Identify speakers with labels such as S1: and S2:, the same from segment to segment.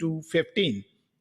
S1: to 15।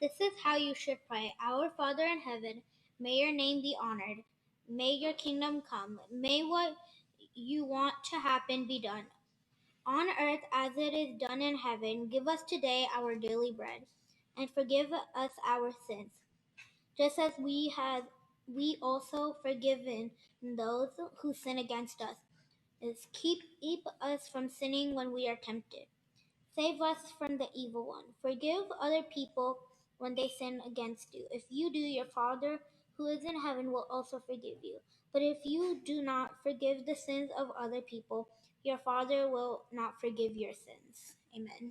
S2: This is how you should pray. Our Father in heaven, may your name be honored. May your kingdom come. May what you want to happen be done on earth as it is done in heaven. Give us today our daily bread, and forgive us our sins, just as we also forgiven those who sin against us. Keep us from sinning when we are tempted. Save us from the evil one. Forgive other people when they sin against you. If you do, your Father who is in heaven will also forgive you. But if you do not forgive the sins of other people, your Father will not forgive your sins. Amen.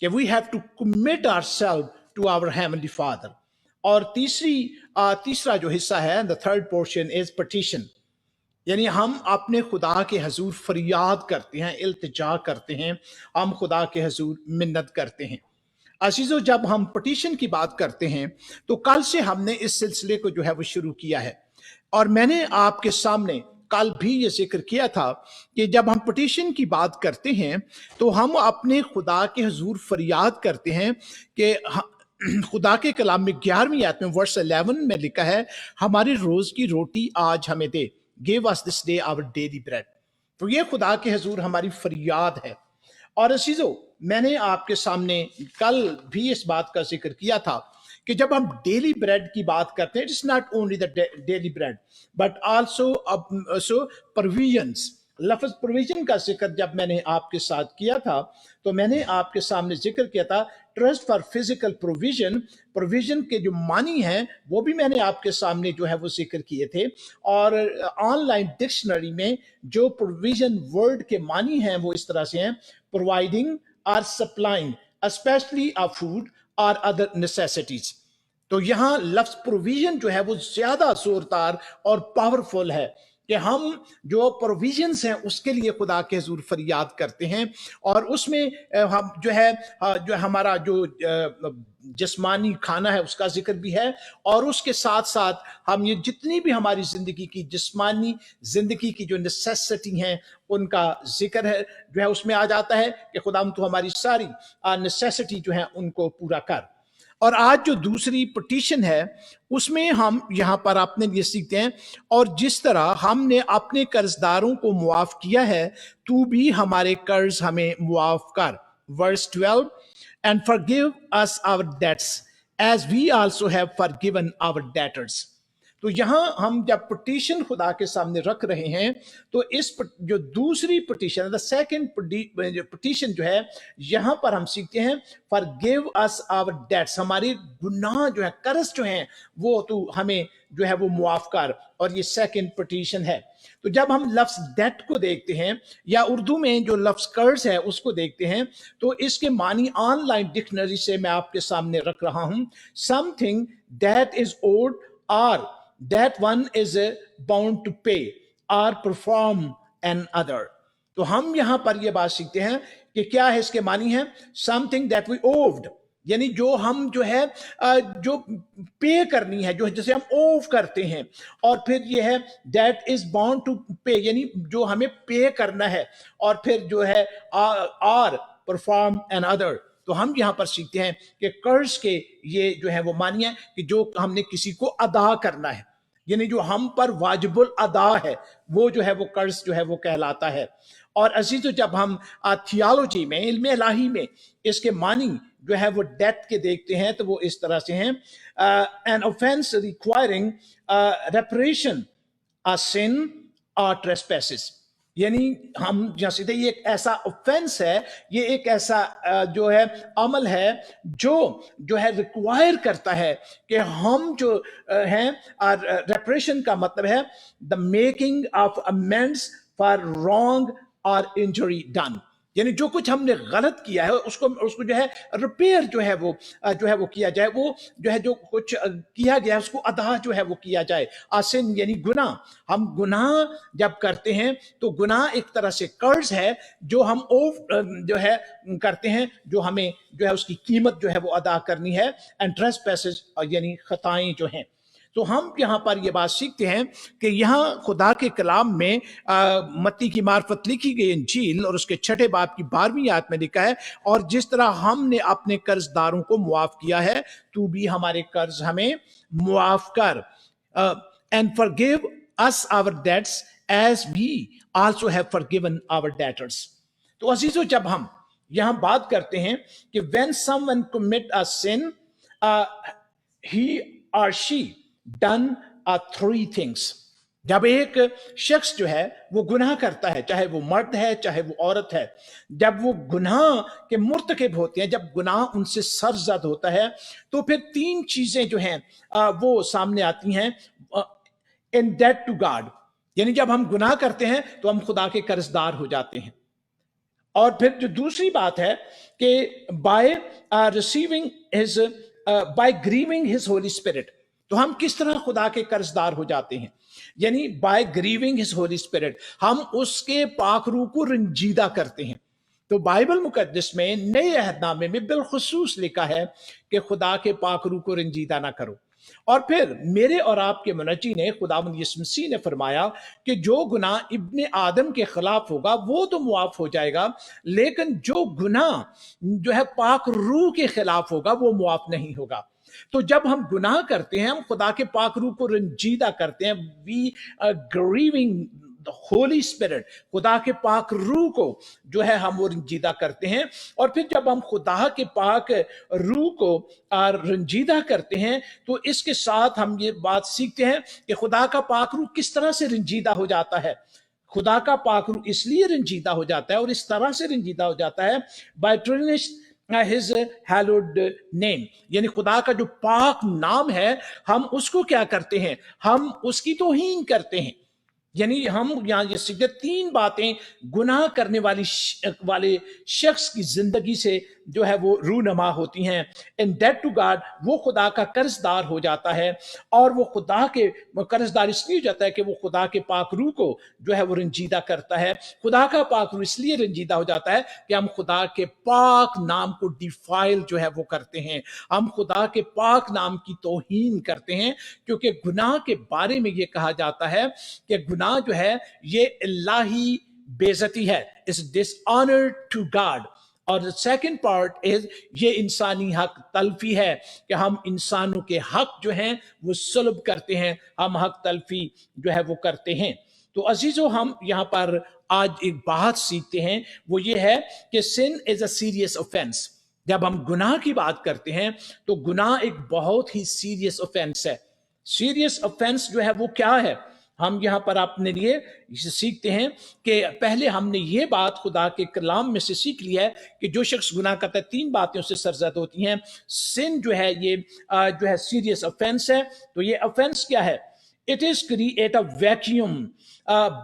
S1: کہ we have to commit ourselves to our heavenly Father. اور تیسرا جو حصہ ہے, the third portion is petition. یعنی ہم اپنے خدا کے حضور فریاد کرتے ہیں, التجا کرتے ہیں, ہم خدا کے حضور منت کرتے ہیں. عزیزو, جب ہم پٹیشن کی بات کرتے ہیں تو کل سے ہم نے اس سلسلے کو جو ہے وہ شروع کیا ہے, اور میں نے آپ کے سامنے کل بھی یہ ذکر کیا تھا کہ جب ہم پٹیشن کی بات کرتے ہیں تو ہم اپنے خدا کے حضور فریاد کرتے ہیں کہ خدا کے کلام میں 11ویں آیت میں ورس 11 میں لکھا ہے, ہماری روز کی روٹی آج ہمیں دے, give us this day our daily bread. تو یہ خدا کے حضور ہماری فریاد ہے. اور عزیزو, میں نے آپ کے سامنے کل بھی اس بات کا ذکر کیا تھا کہ جب ہم ڈیلی بریڈ کی بات کرتے ہیں, it's not only the daily bread but also provisions. لفظ پروویژن کا ذکر جب میں نے آپ کے ساتھ کیا تھا تو میں نے آپ کے سامنے ذکر کیا تھا trust for physical provision. Provision کے جو معنی ہیں وہ بھی میں نے آپ کے سامنے جو ہے وہ ذکر کیے تھے, اور آن لائن ڈکشنری میں جو پروویژن ورڈ کے معنی ہیں وہ اس طرح سے ہیں, providing or supplying especially of food or other necessities. تو یہاں لفظ پروویژن جو ہے وہ زیادہ زوردار اور پاورفل ہے کہ ہم جو پروویژنس ہیں اس کے لیے خدا کے حضور فریاد کرتے ہیں, اور اس میں ہم جو ہے جو ہمارا جو جسمانی کھانا ہے اس کا ذکر بھی ہے, اور اس کے ساتھ ساتھ ہم یہ جتنی بھی ہماری زندگی کی جسمانی زندگی کی جو نیسیسٹی ہیں ان کا ذکر ہے جو ہے اس میں آ جاتا ہے کہ خدا تو ہماری ساری نیسیسٹی جو ہیں ان کو پورا کر. اور آج جو دوسری پٹیشن ہے اس میں ہم یہاں پر اپنے لیے سیکھتے ہیں, اور جس طرح ہم نے اپنے قرض داروں کو معاف کیا ہے تو بھی ہمارے قرض ہمیں معاف کر. ورس 12, and forgive us our debts as we also have forgiven our debtors. تو یہاں ہم جب پٹیشن خدا کے سامنے رکھ رہے ہیں تو اس جو دوسری پٹیشن, the second پٹیشن جو ہے, یہاں پر ہم سیکھتے ہیں forgive us our debts, ہمارے گناہ جو ہیں, قرض جو ہیں وہ تو ہمیں جو ہے وہ معاف کر. اور یہ سیکنڈ پٹیشن ہے. تو جب ہم لفظ ڈیٹ کو دیکھتے ہیں یا اردو میں جو لفظ قرض ہے اس کو دیکھتے ہیں تو اس کے معنی آن لائن ڈکشنری سے میں آپ کے سامنے رکھ رہا ہوں, something that is owed or that one is bound to pay or perform another. تو ہم یہاں پر یہ بات سیکھتے ہیں کہ کیا ہے اس کے معنی ہے, something that we owed, یعنی جو ہم جو ہے جو پے کرنی ہے, جو جسے ہم اوو کرتے ہیں, اور پھر یہ ہے that is bound to pay, یعنی جو ہمیں پے کرنا ہے, اور پھر جو ہے or perform another. تو ہم یہاں پر سیکھتے ہیں کہ قرض کے یہ جو ہے وہ معنی ہے کہ جو ہم نے کسی کو ادا کرنا ہے, یعنی جو ہم پر واجب الادا ہے وہ جو ہے وہ قرض جو ہے وہ کہلاتا ہے. اور عزیزو, جب ہم تھیالوجی میں, علم الہی میں اس کے معنی جو ہے وہ ڈیٹ کے دیکھتے ہیں تو وہ اس طرح سے ہیں, an offense requiring reparation, a sin or trespasses. یعنی ہم جہاں سیدھے یہ ایک ایسا offense ہے, یہ ایک ایسا جو ہے عمل ہے جو ہے ریکوائر کرتا ہے کہ ہم جو ہیں, ریپریشن کا مطلب ہے the making of amends for wrong or injury done, یعنی جو کچھ ہم نے غلط کیا ہے اس کو جو ہے ریپیئر جو ہے وہ کیا جائے, وہ جو ہے جو کچھ کیا گیا اس کو ادا جو ہے وہ کیا جائے. آسن یعنی گناہ, ہم گناہ جب کرتے ہیں تو گناہ ایک طرح سے قرض ہے جو ہم جو ہے کرتے ہیں, جو ہمیں جو ہے اس کی قیمت جو ہے وہ ادا کرنی ہے. اینڈ ٹریسپیسز یعنی خطائیں جو ہیں. تو ہم یہاں پر یہ بات سیکھتے ہیں کہ یہاں خدا کے کلام میں متی کی معرفت لکھی گئی انجیل اور اس کے 6 باب کی 12ویں آیت میں لکھا ہے, اور جس طرح ہم نے اپنے قرض داروں کو معاف کیا ہے تو بھی ہمارے قرض ہمیں معاف کر. and forgive us our debts as we also have forgiven our debtors. تو عزیزو, جب ہم یہاں بات کرتے ہیں کہ when someone commit a sin, he or she done 3 things. جب ایک شخص جو ہے وہ گناہ کرتا ہے, چاہے وہ مرد ہے چاہے وہ عورت ہے, جب وہ گناہ کے مرتکب ہوتے ہیں, جب گناہ ان سے سرزد ہوتا ہے تو پھر 3 چیزیں جو ہیں وہ سامنے آتی ہیں. in debt to God, یعنی جب ہم گناہ کرتے ہیں تو ہم خدا کے قرض دار ہو جاتے ہیں. اور پھر جو دوسری بات ہے کہ by receiving his by grieving his Holy Spirit, تو ہم کس طرح خدا کے قرض دار ہو جاتے ہیں، یعنی by grieving his Holy Spirit, ہم اس کے پاک روح کو رنجیدہ کرتے ہیں۔ تو بائبل مقدس میں نئے عہد نامے میں بالخصوص لکھا ہے کہ خدا کے پاک روح کو رنجیدہ نہ کرو۔ اور پھر میرے اور آپ کے منجی نے، خداوند یسوع مسیح نے فرمایا کہ جو گناہ ابن آدم کے خلاف ہوگا وہ تو معاف ہو جائے گا، لیکن جو گناہ جو ہے پاک روح کے خلاف ہوگا وہ معاف نہیں ہوگا۔ تو جب ہم گناہ کرتے ہیں، ہم خدا کے پاک روح کو رنجیدہ کرتے ہیں، وی گریونگ ہولی اسپرٹ، خدا کے پاک روح کو جو ہے ہم وہ رنجیدہ کرتے ہیں۔ اور پھر جب ہم خدا کے پاک روح کو رنجیدہ کرتے ہیں تو اس کے ساتھ ہم یہ بات سیکھتے ہیں کہ خدا کا پاک روح کس طرح سے رنجیدہ ہو جاتا ہے۔ خدا کا پاک روح اس لیے رنجیدہ ہو جاتا ہے اور اس طرح سے رنجیدہ ہو جاتا ہے بائی ٹرینش his hallowed name، یعنی خدا کا جو پاک نام ہے ہم اس کو کیا کرتے ہیں، ہم اس کی توہین کرتے ہیں۔ یعنی ہم یہاں یہ سیکھتے تین باتیں گناہ کرنے والے شخص کی زندگی سے جو ہے وہ رونما ہوتی ہیں۔ ان ڈیٹ ٹو گاڈ، وہ خدا کا قرض دار ہو جاتا ہے، اور وہ خدا کے قرض دار اس لیے ہو جاتا ہے کہ وہ خدا کے پاک روح کو جو ہے وہ رنجیدہ کرتا ہے۔ خدا کا پاک روح اس لیے رنجیدہ ہو جاتا ہے کہ ہم خدا کے پاک نام کو ڈیفائل جو ہے وہ کرتے ہیں، ہم خدا کے پاک نام کی توہین کرتے ہیں، کیونکہ گناہ کے بارے میں یہ کہا جاتا ہے کہ گناہ جو ہے یہ الہی بے عزتی ہے، اس ڈس آنر ٹو گاڈ۔ اور سیکنڈ پارٹ از یہ انسانی حق تلفی ہے کہ ہم انسانوں کے حق جو ہیں وہ سلب کرتے ہیں، ہم حق تلفی جو ہے وہ کرتے ہیں۔ تو عزیزو، ہم یہاں پر آج ایک بات سیکھتے ہیں، وہ یہ ہے کہ sin is a serious offense۔ جب ہم گناہ کی بات کرتے ہیں تو گناہ ایک بہت ہی سیریس offense ہے۔ سیریس offense جو ہے وہ کیا ہے، ہم یہاں پر اپنے لیے سیکھتے ہیں کہ پہلے ہم نے یہ بات خدا کے کلام میں سے سیکھ لی ہے کہ جو شخص گناہ کرتا ہے تین باتیں اس سے سرزد ہوتی ہیں۔ سن جو ہے یہ جو ہے سیریس offense ہے۔ تو یہ offense کیا ہے؟ It is create a vacuum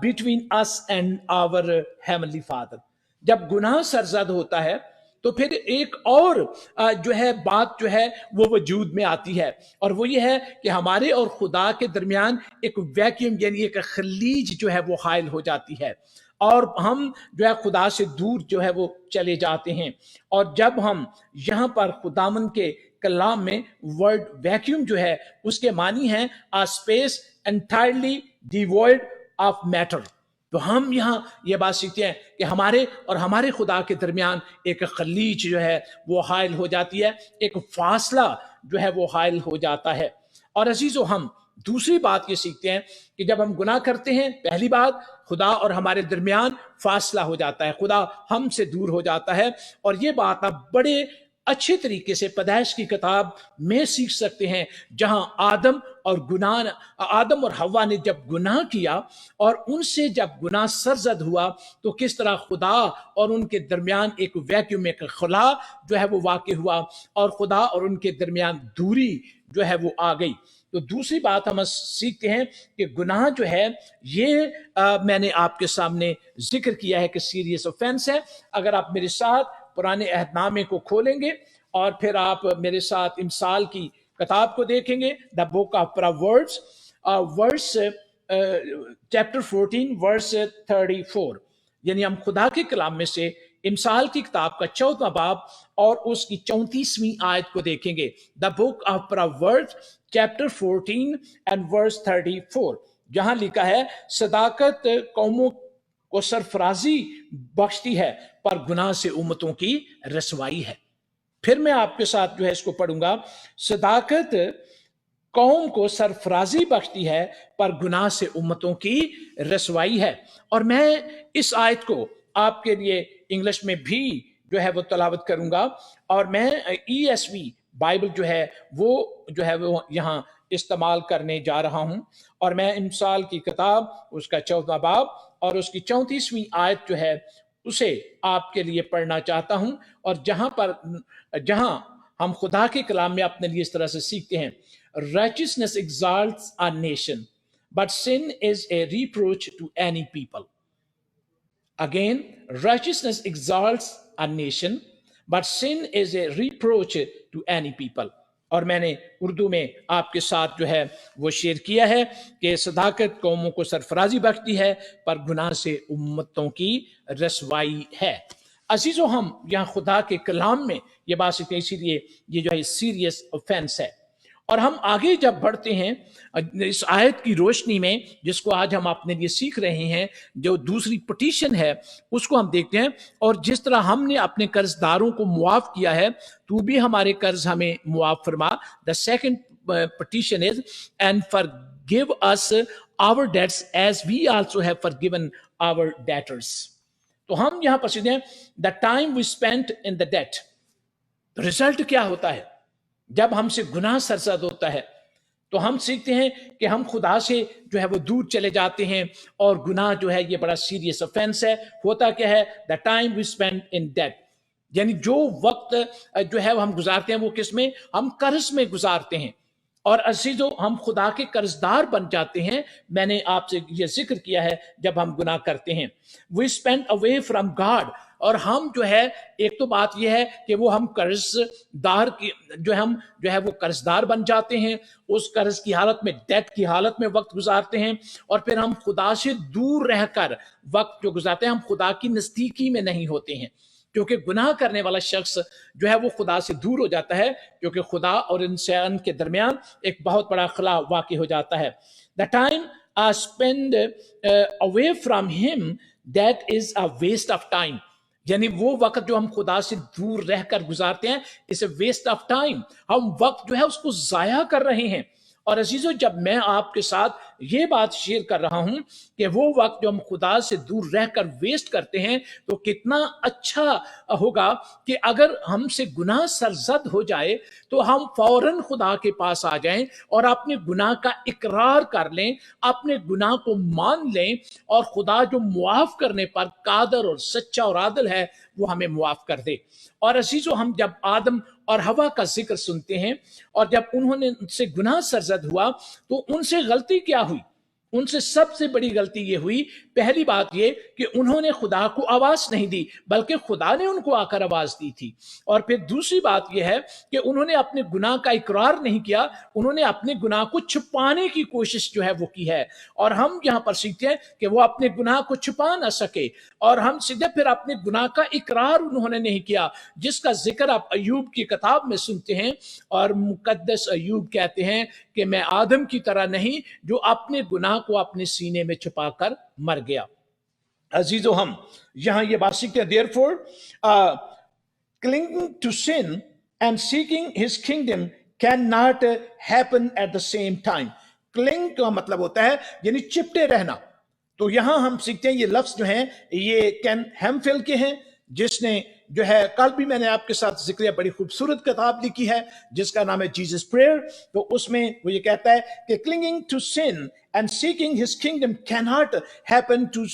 S1: between us and our heavenly Father۔ جب گناہ سرزد ہوتا ہے تو پھر ایک اور جو ہے بات جو ہے وہ وجود میں آتی ہے، اور وہ یہ ہے کہ ہمارے اور خدا کے درمیان ایک ویکیوم یعنی ایک خلیج جو ہے وہ حائل ہو جاتی ہے، اور ہم جو ہے خدا سے دور جو ہے وہ چلے جاتے ہیں۔ اور جب ہم یہاں پر خداوند کے کلام میں ورڈ ویکیوم جو ہے اس کے معنی ہیں space entirely divide of matter, تو ہم یہاں یہ بات سیکھتے ہیں کہ ہمارے اور ہمارے خدا کے درمیان ایک خلیج جو ہے وہ حائل ہو جاتی ہے، ایک فاصلہ جو ہے وہ حائل ہو جاتا ہے۔ اور عزیزو، ہم دوسری بات یہ سیکھتے ہیں کہ جب ہم گناہ کرتے ہیں، پہلی بات خدا اور ہمارے درمیان فاصلہ ہو جاتا ہے، خدا ہم سے دور ہو جاتا ہے۔ اور یہ بات آپ بڑے اچھے طریقے سے پیدائش کی کتاب میں سیکھ سکتے ہیں، جہاں آدم اور حوا نے جب گناہ کیا اور ان سے جب گناہ سرزد ہوا تو کس طرح خدا اور ان کے درمیان ایک ویکیوم، ایک خلا جو ہے وہ واقع ہوا، اور خدا اور ان کے درمیان دوری جو ہے وہ آ گئی۔ تو دوسری بات ہم سیکھتے ہیں کہ گناہ جو ہے یہ میں نے آپ کے سامنے ذکر کیا ہے کہ سیریس offense ہے۔ اگر آپ میرے ساتھ پرانے عہد نامے کو کھولیں گے اور پھر آپ میرے ساتھ امثال کی کتاب کو دیکھیں گے، دا بک آف پرووربس، ورس چیپٹر 14 ورس 34، یعنی ہم خدا کے کلام میں سے امثال کی کتاب کا 14واں باب اور اس کی 34ویں آیت کو دیکھیں گے۔ دا بک آف پرووربس چیپٹر 14 اینڈ ورس 34، جہاں لکھا ہے صداقت قوموں کو سرفرازی بخشتی ہے پر گناہ سے امتوں کی رسوائی ہے۔ پھر میں آپ کے ساتھ جو ہے اس کو پڑھوں گا، صداقت قوم کو سرفرازی بخشتی ہے پر گناہ سے امتوں کی رسوائی ہے۔ اور میں اس آیت کو آپ کے لیے انگلش میں بھی جو ہے وہ تلاوت کروں گا، اور میں ESV بائبل جو ہے وہ یہاں استعمال کرنے جا رہا ہوں، اور میں امثال کی کتاب اس کا 14واں باب اور اس کی 34ویں آیت جو ہے اسے آپ کے لیے پڑھنا چاہتا ہوں، اور جہاں ہم خدا کے کلام میں اپنے لیے اس طرح سے سیکھتے ہیں، righteousness exalts a nation but sin is a reproach to any people۔ Again, righteousness exalts a nation, but sin is a reproach to any people. اور میں نے اردو میں آپ کے ساتھ جو ہے وہ شیئر کیا ہے کہ صداقت قوموں کو سرفرازی بخشتی ہے پر گناہ سے امتوں کی رسوائی ہے۔ عزیزو، ہم یہاں خدا کے کلام میں یہ بات سیکھتے ہیں، اسی لیے یہ جو ہے سیریس offense ہے۔ اور ہم آگے جب بڑھتے ہیں اس آیت کی روشنی میں جس کو آج ہم اپنے لیے سیکھ رہے ہیں، جو دوسری پٹیشن ہے اس کو ہم دیکھتے ہیں، اور جس طرح ہم نے اپنے قرض داروں کو معاف کیا ہے تو بھی ہمارے قرض ہمیں معاف فرما۔ The second petition is, and forgive us our debts as we also have forgiven our debtors۔ تو ہم یہاں پر سیکھتے ہیں the time we spent in the debt، result کیا ہوتا ہے جب ہم سے گناہ سرزد ہوتا ہے، تو ہم سیکھتے ہیں کہ ہم خدا سے جو ہے وہ دور چلے جاتے ہیں، اور گناہ جو ہے یہ بڑا سیریس offense ہے۔ ہوتا کیا ہے؟ the time we spend in debt، یعنی جو وقت جو ہے وہ ہم گزارتے ہیں وہ کس میں؟ ہم قرض میں گزارتے ہیں۔ اور عزیزو، ہم خدا کے قرض دار بن جاتے ہیں۔ میں نے آپ سے یہ ذکر کیا ہے جب ہم گناہ کرتے ہیں we spend away from God، اور ہم جو ہے ایک تو بات یہ ہے کہ وہ ہم قرض دار کی ہم جو ہے وہ قرض دار بن جاتے ہیں، اس قرض کی حالت میں، ڈیٹ کی حالت میں وقت گزارتے ہیں، اور پھر ہم خدا سے دور رہ کر وقت جو گزارتے ہیں، ہم خدا کی نزدیکی میں نہیں ہوتے ہیں، کیونکہ گناہ کرنے والا شخص جو ہے وہ خدا سے دور ہو جاتا ہے، کیونکہ خدا اور انسان کے درمیان ایک بہت بڑا خلا واقع ہو جاتا ہے۔ The time I spend away from him, that is a waste of time، یعنی وہ وقت جو ہم خدا سے دور رہ کر گزارتے ہیں، اس اے ویسٹ آف ٹائم، ہم وقت جو ہے اس کو ضائع کر رہے ہیں۔ اور عزیزو، جب میں آپ کے ساتھ یہ بات شیئر کر رہا ہوں کہ وہ وقت جو ہم خدا سے دور رہ کر ویسٹ کرتے ہیں، تو کتنا اچھا ہوگا کہ اگر ہم سے گناہ سرزد ہو جائے تو ہم فوراً خدا کے پاس آ جائیں اور اپنے گناہ کا اقرار کر لیں، اپنے گناہ کو مان لیں، اور خدا جو معاف کرنے پر قادر اور سچا اور عادل ہے وہ ہمیں معاف کر دے۔ اور عزیزو، ہم جب آدم اور حوا کا ذکر سنتے ہیں، اور جب انہوں نے ان سے گناہ سرزد ہوا تو ان سے غلطی کیا ہوئی؟ ان سے سب سے بڑی غلطی یہ ہوئی، پہلی بات یہ کہ انہوں نے خدا کو آواز نہیں دی، بلکہ خدا نے ان کو آ کر آواز دی تھی۔ اور پھر دوسری بات یہ ہے کہ انہوں نے اپنے گناہ کا اقرار نہیں کیا، انہوں نے اپنے گناہ کو چھپانے کی کوشش جو ہے وہ کی ہے۔ اور ہم یہاں پر سیکھتے ہیں کہ وہ اپنے گناہ کو چھپا نہ سکے، اور ہم سیدھے پھر اپنے گناہ کا اقرار انہوں نے نہیں کیا، جس کا ذکر آپ ایوب کی کتاب میں سنتے ہیں، اور مقدس ایوب کہتے ہیں کہ میں آدم کی طرح نہیں جو اپنے گناہ کو اپنے سینے میں چھپا کر مر گیا۔ عزیزو، ہم یہاں یہ بات سیکھتے ہیں therefore clinging to sin and seeking his kingdom cannot happen at the same time۔ cling کا مطلب ہوتا ہے یعنی چپٹے رہنا۔ تو یہاں ہم سیکھتے ہیں یہ لفظ جو ہیں یہ کین ہیمفل کے ہیں، جس نے جو ہے کل بھی میں نے آپ کے ساتھ ذکر بڑی خوبصورت کتاب لکھی ہے جس کا نام ہے جیزس پریئر۔ تو اس میں وہ یہ کہتا ہے کہ clinging to sin and seeking his kingdom cannot happen to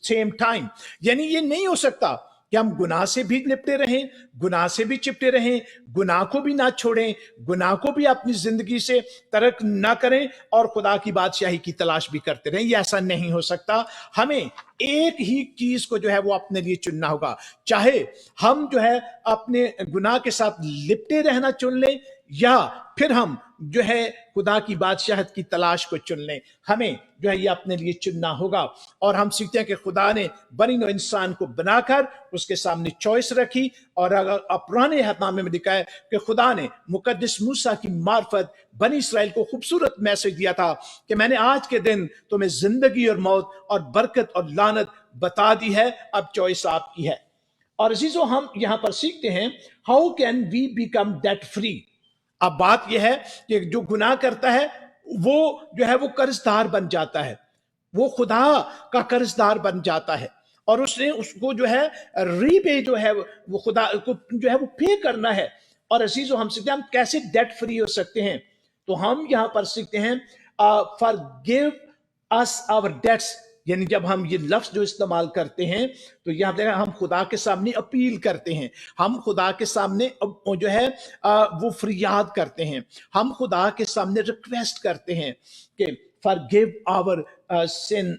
S1: same time، یعنی یہ نہیں ہو سکتا کہ ہم گناہ سے بھی لپٹے رہیں، گناہ سے بھی چپٹے رہیں، گناہ کو بھی نہ چھوڑیں، گناہ کو بھی اپنی زندگی سے ترک نہ کریں، اور خدا کی بادشاہی کی تلاش بھی کرتے رہیں۔ یہ ایسا نہیں ہو سکتا۔ ہمیں ایک ہی چیز کو جو ہے وہ اپنے لیے چننا ہوگا، چاہے ہم جو ہے اپنے گناہ کے ساتھ لپٹے رہنا چن لیں، یا پھر ہم جو ہے خدا کی بادشاہت کی تلاش کو چن لیں۔ ہمیں جو ہے یہ اپنے لیے چننا ہوگا۔ اور ہم سیکھتے ہیں کہ خدا نے بنی نوع انسان کو بنا کر اس کے سامنے چوائس رکھی، اور اگر پرانے عہد نامے میں لکھا ہے کہ خدا نے مقدس موسیٰ کی معرفت بنی اسرائیل کو خوبصورت میسج دیا تھا کہ میں نے آج کے دن تمہیں زندگی اور موت اور برکت اور لعنت بتا دی ہے، اب چوائس آپ کی ہے۔ اور عزیزو، ہم یہاں پر سیکھتے ہیں how can we become debt free. اب بات یہ ہے کہ جو گناہ کرتا ہے وہ جو ہے وہ قرض دار بن جاتا ہے، وہ خدا کا قرض دار بن جاتا ہے، اور اس نے اس کو جو ہے ری پے جو ہے وہ خدا کو جو ہے وہ پے کرنا ہے۔ اور عزیزو، ہم سیکھتے ہیں ہم کیسے ڈیٹ فری ہو سکتے ہیں۔ تو ہم یہاں پر سیکھتے ہیں forgive us our debts، یعنی جب ہم یہ لفظ جو استعمال کرتے ہیں تو یہاں پہ ہم خدا کے سامنے اپیل کرتے ہیں، ہم خدا کے سامنے جو ہے وہ فریاد کرتے ہیں، ہم خدا کے سامنے ریکویسٹ کرتے ہیں کہ forgive our sin,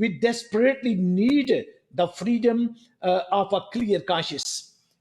S1: we desperately need the freedom of a clear conscience।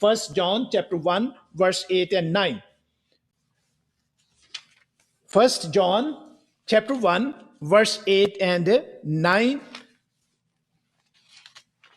S1: 1 John chapter 1 verse 8 and 9। 1 John chapter 1 verse 8 and 9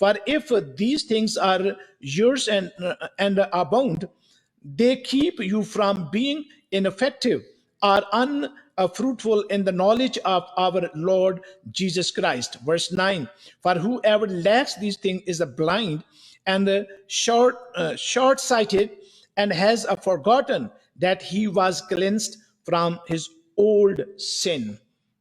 S1: For if these things are yours and abound, they keep you from being ineffective or unfruitful in the knowledge of our Lord Jesus Christ. Verse 9, for whoever lacks these things is blind and short-sighted and has forgotten that he was cleansed from his old sin।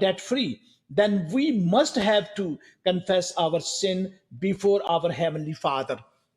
S1: debt free, then we must have to confess our sin before our heavenly Father।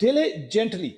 S1: diligently,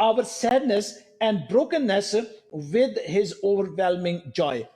S1: our sadness and brokenness with his overwhelming joy।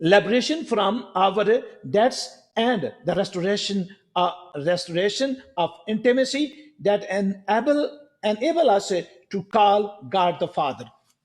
S1: liberation from our debts and the restoration of intimacy that enable us to call God the Father।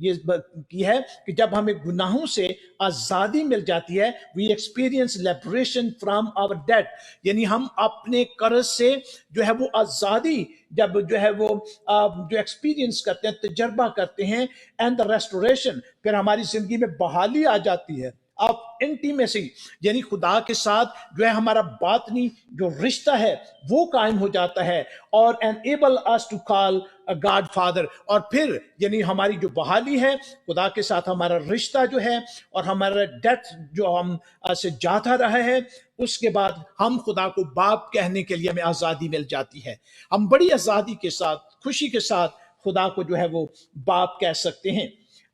S1: یہ کی ہے کہ جب ہمیں گناہوں سے آزادی مل جاتی ہے, we experience liberation from our debt, یعنی ہم اپنے قرض سے جو ہے وہ آزادی جب جو ہے وہ جو ایکسپیرینس کرتے ہیں, تجربہ کرتے ہیں, اینڈ دا ریسٹوریشن, پھر ہماری زندگی میں بحالی آ جاتی ہے آف انٹیمیسی, یعنی خدا کے ساتھ جو ہے ہمارا باطنی جو رشتہ ہے وہ قائم ہو جاتا ہے, اور enable us to call God father, اور پھر یعنی ہماری جو بحالی ہے خدا کے ساتھ, ہمارا رشتہ جو ہے اور ہمارا ڈیتھ جو ہم سے جاتا رہا ہے, اس کے بعد ہم خدا کو باپ کہنے کے لیے ہمیں آزادی مل جاتی ہے. ہم بڑی آزادی کے ساتھ, خوشی کے ساتھ خدا کو جو ہے وہ باپ کہہ سکتے ہیں.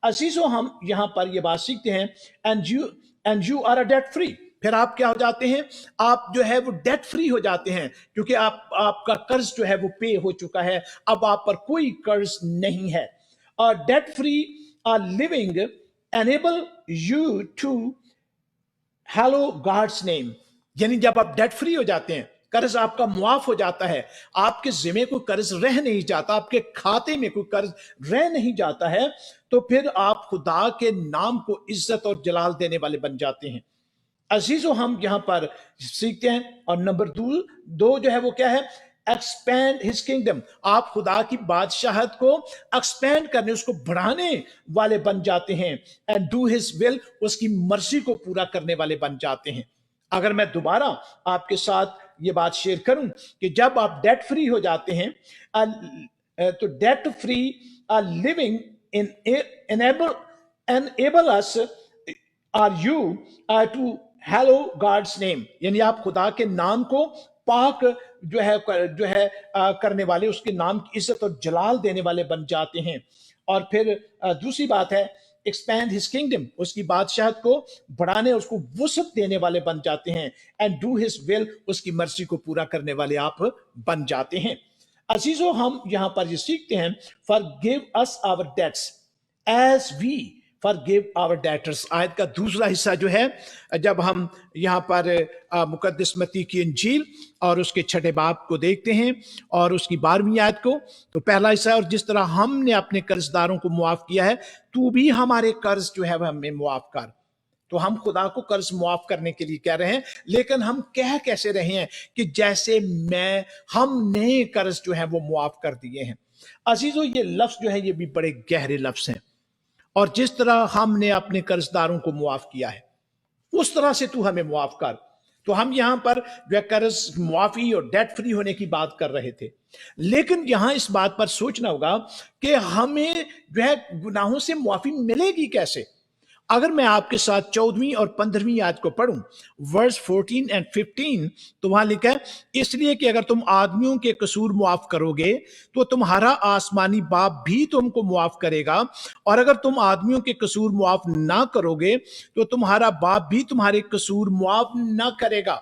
S1: عزیزو, ہم یہاں پر یہ بات سیکھتے ہیں, and you are a debt free, پھر آپ کیا ہو جاتے ہیں, آپ جو ہے وہ ڈیٹ فری ہو جاتے ہیں, کیونکہ آپ کا قرض جو ہے وہ پے ہو چکا ہے, اب آپ پر کوئی قرض نہیں ہے. اور debt free living enable you to hallow God's name, یعنی جب آپ ڈیٹ فری ہو جاتے ہیں, قرض آپ کا معاف ہو جاتا ہے, آپ کے ذمے کوئی قرض رہ نہیں جاتا, آپ کے کھاتے میں کوئی قرض رہ نہیں جاتا ہے, تو پھر آپ خدا کے نام کو عزت اور جلال دینے والے بن جاتے ہیں. عزیزو, ہم یہاں پر سیکھتے ہیں, اور نمبر دو جو ہے وہ کیا ہے, ایکسپینڈ ہز کنگڈم, آپ خدا کی بادشاہت کو ایکسپینڈ کرنے, اس کو بڑھانے والے بن جاتے ہیں, اینڈ ڈو ہز ول, اس کی مرضی کو پورا کرنے والے بن جاتے ہیں. اگر میں دوبارہ آپ کے ساتھ یہ بات شیئر کروں کہ جب آپ ڈیٹ فری ہو جاتے ہیں, تو debt free living enable us are you to hallow God's name, یعنی آپ خدا کے نام کو پاک جو ہے کرنے والے, اس کے نام کی عزت اور جلال دینے والے بن جاتے ہیں. اور پھر دوسری بات ہے expand his kingdom, اس کی بادشاہت کو بڑھانے, اس کو وسعت دینے والے بن جاتے ہیں, and do his will, اس کی مرضی کو پورا کرنے والے آپ بن جاتے ہیں. عزیزو, ہم یہاں پر یہ سیکھتے ہیں, forgive us our debts as we forgive our debtors. آیت کا دوسرا حصہ جو ہے, جب ہم یہاں پر مقدس متی کی انجیل اور اس کے 6 باب کو دیکھتے ہیں اور اس کی 12ویں آیت کو, تو پہلا حصہ ہے, اور جس طرح ہم نے اپنے قرض داروں کو معاف کیا ہے, تو بھی ہمارے قرض جو ہے وہ ہمیں معاف کر. تو ہم خدا کو قرض معاف کرنے کے لیے کہہ رہے ہیں, لیکن ہم کہہ کیسے رہے ہیں کہ جیسے ہم نے قرض جو ہے وہ معاف کر دیے ہیں. عزیزو, یہ لفظ جو ہے یہ بھی بڑے گہرے لفظ ہیں, اور جس طرح ہم نے اپنے قرض داروں کو معاف کیا ہے اس طرح سے تو ہمیں معاف کر. تو ہم یہاں پر جو ہے قرض معافی اور ڈیٹ فری ہونے کی بات کر رہے تھے, لیکن یہاں اس بات پر سوچنا ہوگا کہ ہمیں جو ہے گناہوں سے معافی ملے گی کیسے. اگر میں آپ کے ساتھ 14ویں اور 15ویں آیت کو پڑھوں, ورس 14 and 15, تو وہاں لکھا ہے, اس لیے کہ اگر تم آدمیوں کے قصور معاف کرو گے تو تمہارا آسمانی باپ بھی تم کو معاف کرے گا, اور اگر تم آدمیوں کے قصور معاف نہ کرو گے تو تمہارا باپ بھی تمہارے قصور معاف نہ کرے گا.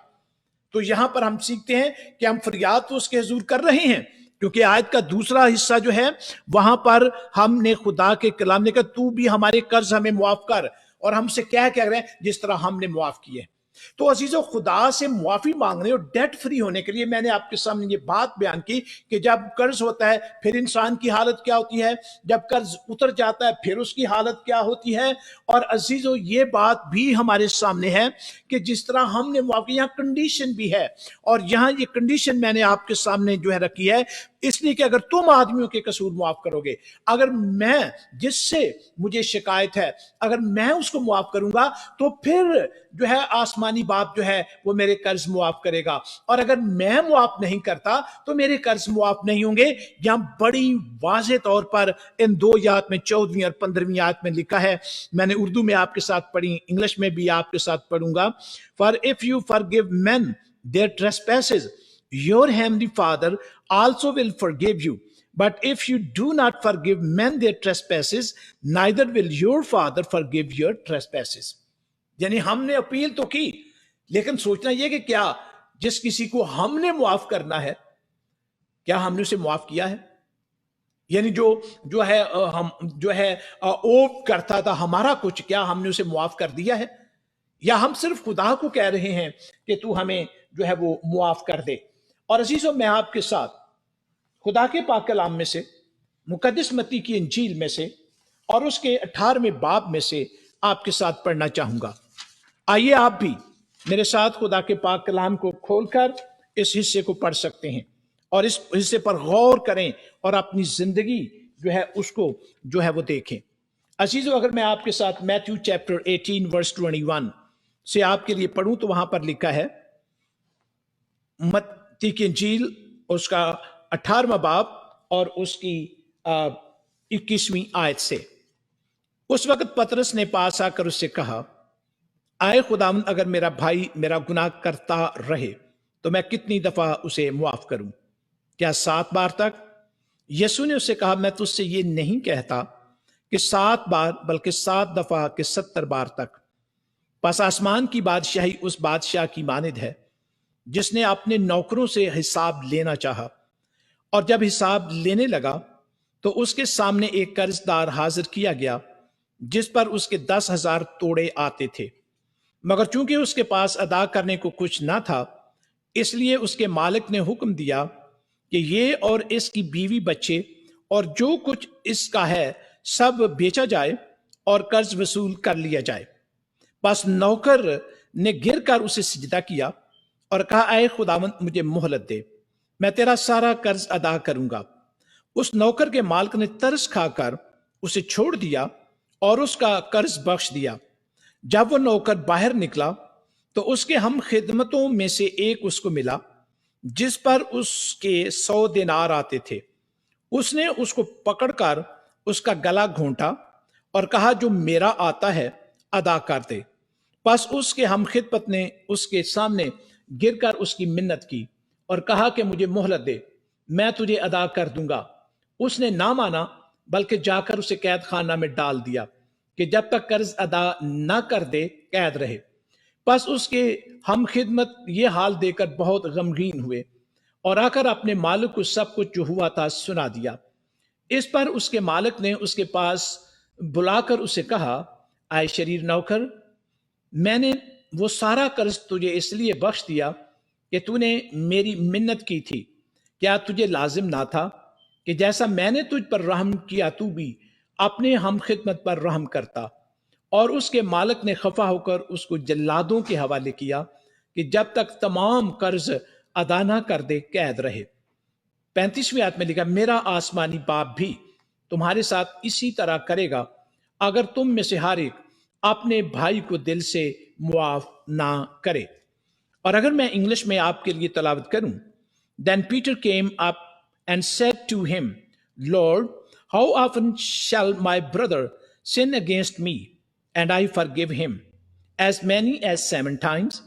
S1: تو یہاں پر ہم سیکھتے ہیں کہ ہم فریاد تو اس کے حضور کر رہے ہیں, کیونکہ آیت کا دوسرا حصہ جو ہے وہاں پر ہم نے خدا کے کلام نے کہا, تو بھی ہمارے قرض ہمیں معاف کر, اور ہم سے کیا کہہ رہے ہیں, جس طرح ہم نے معاف کیے. تو عزیزو, خدا سے معافی مانگنے اور ڈیٹ فری ہونے کے لیے میں نے آپ کے سامنے یہ بات بیان کی کہ جب قرض ہوتا ہے پھر انسان کی حالت کیا ہوتی ہے, جب قرض اتر جاتا ہے پھر اس کی حالت کیا ہوتی ہے. اور عزیزو, یہ بات بھی ہمارے سامنے ہے کہ جس طرح ہم نے معافی, یہاں کنڈیشن بھی ہے, اور یہاں یہ کنڈیشن میں نے آپ کے سامنے جو ہے رکھی ہے, اس لیے کہ اگر تم آدمیوں کے قصور معاف کرو گے, اگر میں جس سے مجھے شکایت ہے اگر میں اس کو معاف کروں گا تو پھر جو ہے آسمانی باپ جو ہے وہ میرے قرض معاف کرے گا, اور اگر میں معاف نہیں کرتا تو میرے قرض معاف نہیں ہوں گے. یہاں بڑی واضح طور پر ان 2 آیات میں 14ویں اور 15ویں آیت میں لکھا ہے, میں نے اردو میں آپ کے ساتھ پڑھی, انگلش میں بھی آپ کے ساتھ پڑھوں گا. For if you forgive men their trespasses, your heavenly Father also will forgive you. But if you do not forgive men their trespasses, neither will your Father forgive your trespasses. یعنی ہم نے appeal تو کی, لیکن سوچنا یہ کہ کیا جس کسی کو ہم نے معاف کرنا ہے, کیا ہم نے اسے معاف کیا ہے؟ یعنی جو ہے اوو کرتا تھا ہمارا کچھ, کیا ہم نے اسے معاف کر دیا ہے؟ یا ہم صرف خدا کو کہہ رہے ہیں کہ تو ہمیں جو ہے وہ معاف کر دے. اور عزیزو, میں آپ کے ساتھ خدا کے پاک کلام میں سے, مقدس متی کی انجیل میں سے اور اس کے 18ویں باب میں سے آپ کے ساتھ پڑھنا چاہوں گا۔ آئیے آپ بھی میرے ساتھ خدا کے پاک کلام کو کھول کر اس حصے کو پڑھ سکتے ہیں اور اس حصے پر غور کریں اور اپنی زندگی جو ہے اس کو جو ہے وہ دیکھیں۔ عزیزو، اگر میں آپ کے ساتھ میتھیو چیپٹر 18 ورس 21 سے آپ کے لیے پڑھوں تو وہاں پر لکھا ہے، متی کی انجیل اس کا 18واں باب اور اس کی 21ویں آیت سے، اس وقت پطرس نے پاس آ کر اس سے کہا، آئے خداوند، اگر میرا بھائی میرا گناہ کرتا رہے تو میں کتنی دفعہ اسے معاف کروں؟ کیا 7 بار تک؟ یسوع نے اس سے کہا، میں تجھ سے یہ نہیں کہتا کہ 7 بار، بلکہ 7 دفعہ کہ 70 بار تک۔ پس آسمان کی بادشاہی اس بادشاہ کی مانند ہے جس نے اپنے نوکروں سے حساب لینا چاہا، اور جب حساب لینے لگا تو اس کے سامنے ایک قرض دار حاضر کیا گیا جس پر اس کے 10,000 توڑے آتے تھے، مگر چونکہ اس کے پاس ادا کرنے کو کچھ نہ تھا، اس لیے اس کے مالک نے حکم دیا کہ یہ اور اس کی بیوی بچے اور جو کچھ اس کا ہے سب بیچا جائے اور قرض وصول کر لیا جائے۔ بس نوکر نے گر کر اسے سجدہ کیا اور کہا، اے خداوند، مجھے مہلت دے، میں تیرا سارا قرض ادا کروں گا۔ اس نوکر کے مالک نے ترس کھا کر اسے چھوڑ دیا اور اس کا قرض بخش دیا۔ جب وہ نوکر باہر نکلا تو اس کے ہم خدمتوں میں سے ایک اس کو ملا جس پر اس کے 100 دینار آتے تھے۔ اس نے اس کو پکڑ کر اس کا گلا گھونٹا اور کہا، جو میرا آتا ہے ادا کر دے۔ پس اس کے ہم خدمت نے اس کے سامنے گر کر اس کی منت کی اور کہا کہ مجھے مہلت دے، میں تجھے ادا کر دوں گا۔ اس نے نہ مانا، بلکہ جا کر اسے قید خانہ میں ڈال دیا کہ جب تک قرض ادا نہ کر دے قید رہے۔ پس اس کے ہم خدمت یہ حال دے کر بہت غمگین ہوئے اور آ کر اپنے مالک کو سب کچھ جو ہوا تھا سنا دیا۔ اس پر اس کے مالک نے اس کے پاس بلا کر اسے کہا، اے شریر نوکر، میں نے وہ سارا قرض تجھے اس لیے بخش دیا کہ تو نے میری منت کی تھی۔ کیا تجھے لازم نہ تھا کہ جیسا میں نے تجھ پر رحم کیا تو بھی اپنے ہم خدمت پر رحم کرتا؟ اور اس کے مالک نے خفا ہو کر اس کو جلادوں کے حوالے کیا کہ جب تک تمام قرض ادا نہ کر دے قید رہے۔ 35ویں آیت میں لکھا، میرا آسمانی باپ بھی تمہارے ساتھ اسی طرح کرے گا اگر تم میں سے ہر ایک اپنے بھائی کو دل سے معاف نہ کرے۔ اور اگر میں انگلش میں آپ کے لیے تلاوت کروں، Then Peter came up and said to him, Lord, how often shall my brother sin against me, and I forgive him? As many as 7 times?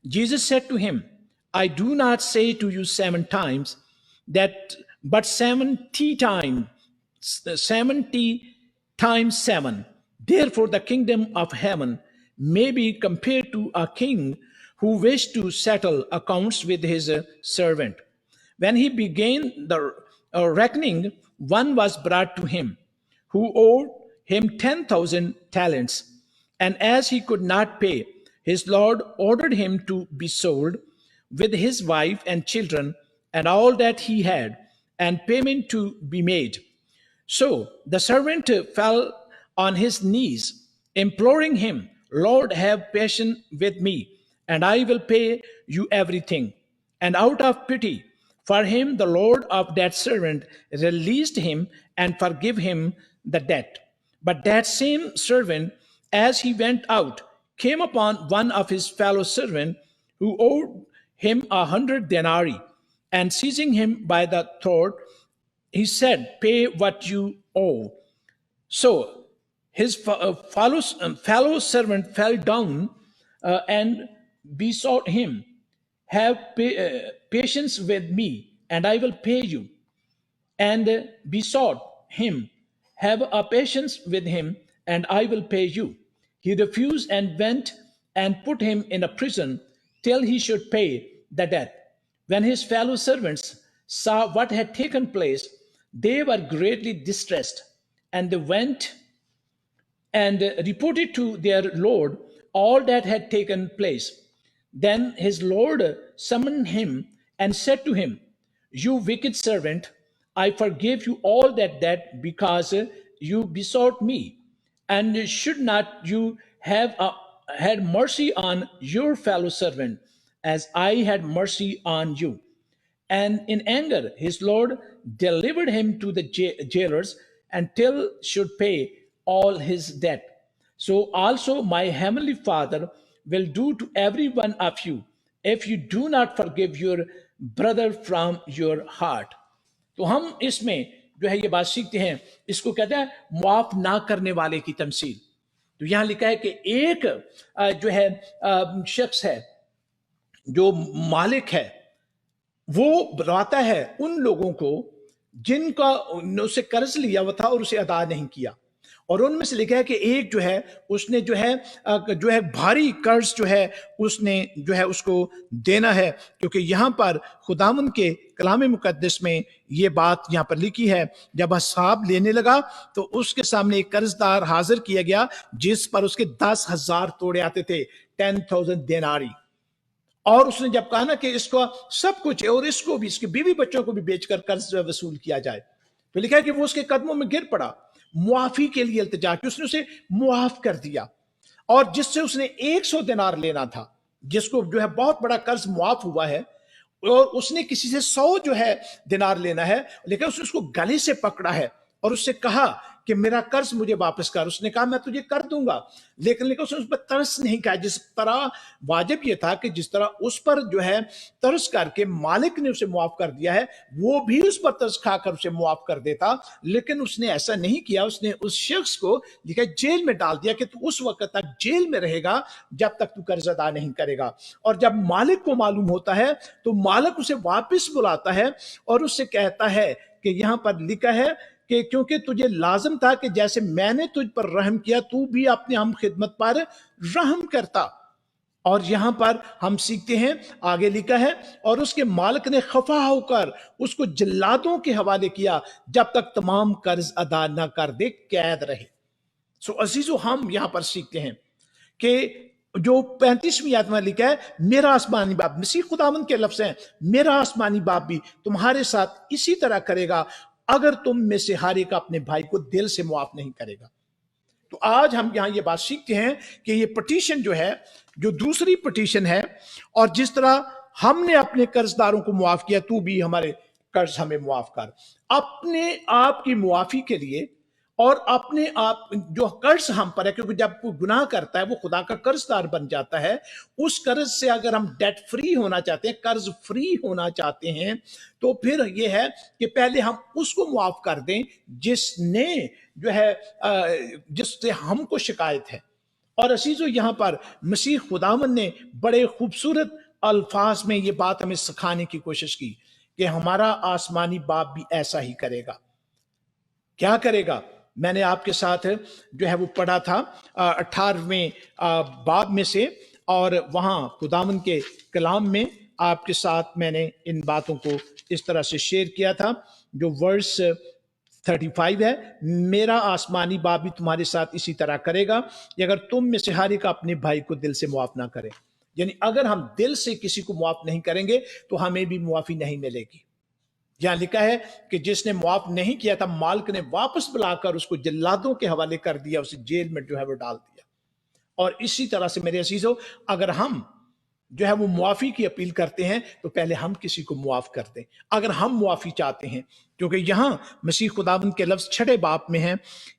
S1: Jesus said to him, I do not say to you 7 times, but 70 times, 70 times 7. Therefore the kingdom of heaven may be compared to a king who wished to settle accounts with his servant. When he began the reckoning, one was brought to him who owed him 10,000 talents. And as he could not pay, his Lord ordered him to be sold with his wife and children and all that he had, and payment to be made. So the servant fell on his knees, imploring him, Lord, have patience with me, and I will pay you everything. And out of pity for him, the Lord of that servant released him and forgave him the debt. But that same servant, as he went out, came upon one of his fellow servants who owed him 100 denarii, and seizing him by the throat, he said, pay what you owe. So his fellow servant fell down and besought him, have patience with me, and I will pay you. And besought him, have a patience with him, and I will pay you. He refused and went and put him in a prison till he should pay the debt. When his fellow servants saw what had taken place, they were greatly distressed, and they went and reported to their Lord all that had taken place. Then his Lord summoned him and said to him, You wicked servant, I forgave you all that debt because
S3: you besought me, and should not you have had mercy on your fellow servant, as I had mercy on you? And in anger, his lord delivered him to the jailers until should pay all his debt. So also my heavenly Father will do to every one of you, if you do not forgive your brother from your heart. تو ہم اس میں جو ہے یہ بات سیکھتے ہیں، اس کو کہتے ہیں معاف نہ کرنے والے کی تمثیل. تو یہاں لکھا ہے کہ ایک جو ہے شخص ہے جو مالک ہے، وہ بلاتا ہے ان لوگوں کو جن کا اسے قرض لیا ہوا تھا اور اسے ادا نہیں کیا. اور ان میں سے لکھا ہے کہ ایک جو ہے اس نے جو ہے بھاری قرض جو ہے اس نے جو ہے اس کو دینا ہے، کیونکہ یہاں پر خداوند کے کلام مقدس میں یہ بات یہاں پر لکھی ہے. جب حساب لینے لگا تو اس کے سامنے ایک قرض دار حاضر کیا گیا جس پر اس کے 10,000 توڑے آتے تھے، 10,000 دیناری. اور اس نے جب کہا نا کہ اس کو سب کچھ اور اس کو بھی، اس کے بیوی بچوں کو بھی بیچ کر قرض وصول کیا جائے، تو لکھا ہے کہ وہ اس کے قدموں میں گر پڑا، معافی کے لیے التجا کی. اس نے اسے معاف کر دیا، اور جس سے اس نے 100 دینار لینا تھا، جس کو جو ہے بہت بڑا قرض معاف ہوا ہے، اور اس نے کسی سے 100 جو ہے دینار لینا ہے، لیکن اس نے اس کو گلے سے پکڑا ہے اور اس سے کہا کہ میرا قرض مجھے واپس کر. اس نے کہا میں تجھے کر دوں گا، لیکن اس نے اس پر ترس نہیں کہا. جس طرح واجب یہ تھا کہ جس طرح اس پر جو ہے ترس کر کے مالک نے اسے معاف کر دیا ہے، وہ بھی اس پر ترس کھا کر اسے معاف کر دیتا، لیکن اس نے ایسا نہیں کیا. اس نے اس شخص کو لکھا جیل میں ڈال دیا کہ تو اس وقت تک جیل میں رہے گا جب تک تو قرض ادا نہیں کرے گا. اور جب مالک کو معلوم ہوتا ہے تو مالک اسے واپس بلاتا ہے اور اس سے کہتا ہے کہ یہاں پر لکھا ہے کہ کیونکہ تجھے لازم تھا کہ جیسے میں نے تجھ پر رحم کیا تو بھی اپنے ہم خدمت پر رحم کرتا. اور یہاں پر ہم سیکھتے ہیں، آگے لکھا ہے اور اس کے مالک نے خفا ہو کر اس کو جلادوں کے حوالے کیا جب تک تمام قرض ادا نہ کر دے، قید رہے. سو عزیزو، ہم یہاں پر سیکھتے ہیں کہ جو 35ویں آیت میں لکھا ہے، میرا آسمانی باپ، مسیح خداوند کے لفظ ہیں، میرا آسمانی باپ بھی تمہارے ساتھ اسی طرح کرے گا اگر تم میں سے ہر ایک اپنے بھائی کو دل سے معاف نہیں کرے گا. تو آج ہم یہاں یہ بات سیکھتے ہیں کہ یہ پٹیشن جو ہے، جو دوسری پٹیشن ہے، اور جس طرح ہم نے اپنے قرض داروں کو معاف کیا تو بھی ہمارے قرض ہمیں معاف کر. اپنے آپ کی معافی کے لیے اور اپنے آپ جو قرض ہم پر ہے، کیونکہ جب کوئی گناہ کرتا ہے وہ خدا کا قرض دار بن جاتا ہے. اس قرض سے اگر ہم ڈیٹ فری ہونا چاہتے ہیں، قرض فری ہونا چاہتے ہیں، تو پھر یہ ہے کہ پہلے ہم اس کو معاف کر دیں جس نے جو ہے جس سے ہم کو شکایت ہے. اور عزیزو، یہاں پر مسیح خداوند نے بڑے خوبصورت الفاظ میں یہ بات ہمیں سکھانے کی کوشش کی کہ ہمارا آسمانی باپ بھی ایسا ہی کرے گا. کیا کرے گا؟ میں نے آپ کے ساتھ جو ہے وہ پڑھا تھا 18ویں باب میں سے، اور وہاں خداوند کے کلام میں آپ کے ساتھ میں نے ان باتوں کو اس طرح سے شیئر کیا تھا. جو ورس 35 ہے، میرا آسمانی باپ بھی تمہارے ساتھ اسی طرح کرے گا کہ اگر تم میں سے ہر ایک اپنے بھائی کو دل سے معاف نہ کرے. یعنی اگر ہم دل سے کسی کو معاف نہیں کریں گے تو ہمیں بھی معافی نہیں ملے گی. یہاں لکھا ہے کہ جس نے معاف نہیں کیا تھا، مالک نے واپس بلا کر اس کو جلادوں کے حوالے کر دیا، اسے جیل میں جو ہے وہ ڈال دیا. اور اسی طرح سے میرے عزیزو، اگر ہم جو ہے وہ معافی کی اپیل کرتے ہیں تو پہلے ہم کسی کو معاف کر دیں اگر ہم معافی چاہتے ہیں. کیونکہ یہاں مسیح خداوند کے لفظ 6 باب میں ہیں،